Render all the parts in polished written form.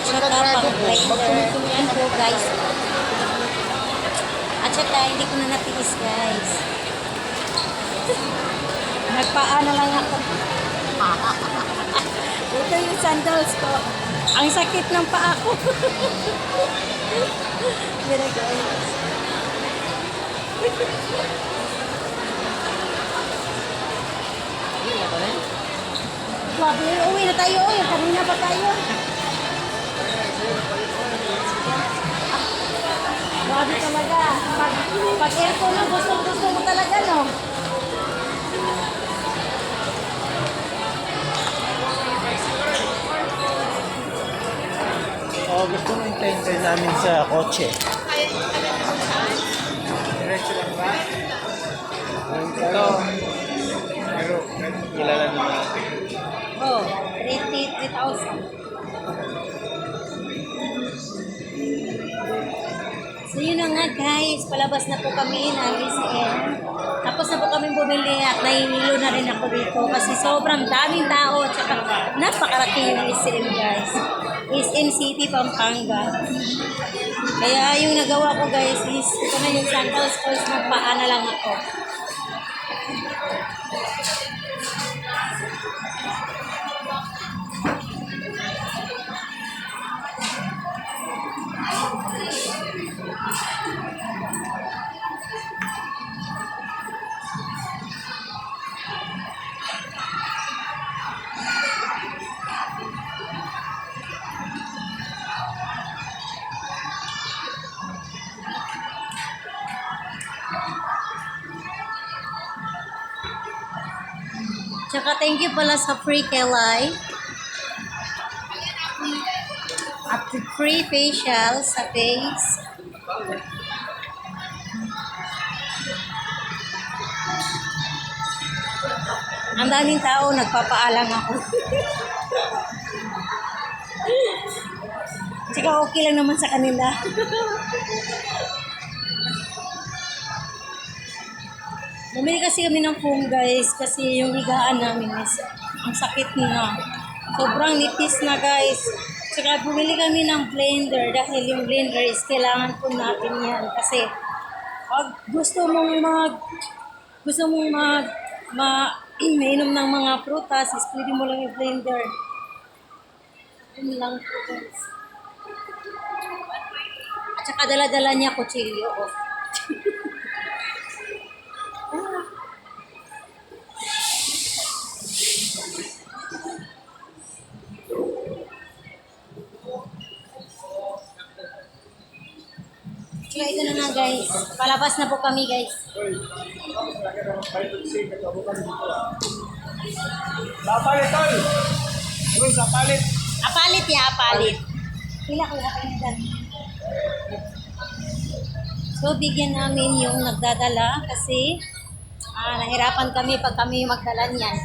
saka pang blender. Yan po guys. At saka hindi ko na natiis guys. Nagpaana lang ako. Ito yung sandals ko. Ang sakit ng paa ko. Yan guys. Grabe, uwi na tayo. Kanina pa tayo. Grabe talaga. Pag aircon na, gusto mo talaga, no? Oh, gusto mo yung namin sa kotse. Diretso lang ba? Ito. Pero, kilala naman. Oh, 3,000. So yun na nga guys, palabas na po kami ng SL. Tapos na po kami bumili at nahihilo na rin ako dito kasi sobrang daming tao at saka napakaraki yung SL guys. SM City, Pampanga. Kaya yung nagawa ko guys is ito na yung sandals ko, magpaa na lang ako. Tsaka thank you pala sa free Kelay. At free facial sa face. Ang daming tao, nagpapaalang ako. Tsaka okay lang naman sa kanila. Bumili kasi kami ng foam guys kasi yung higaan namin is ang sakit na. Sobrang nipis na guys. Tsaka bumili kami ng blender dahil yung blender is kailangan po natin yan kasi pag gusto mong mainom ng mga prutas is pwede mo lang yung blender. Yun lang po guys. At saka dala-dala niya kutsilyo. Oh. So, ito na nga guys. Palabas na po kami guys. Sapalit, tol! Uy, sapalit! Apalit ya, apalit. Pila ko na kayo dyan. So, bigyan namin yung nagdadala kasi nahirapan kami pag kami magdala niyan.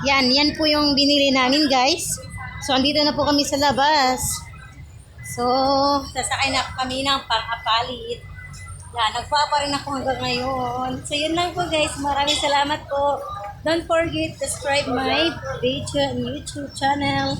Yan po yung binili namin guys. So, andito na po kami sa labas. So, sasakay na kami ng pang-apalit. Yan, nagpapa rin ako hanggang ngayon. So, yun lang po guys. Maraming salamat po. Don't forget to subscribe my page and YouTube channel.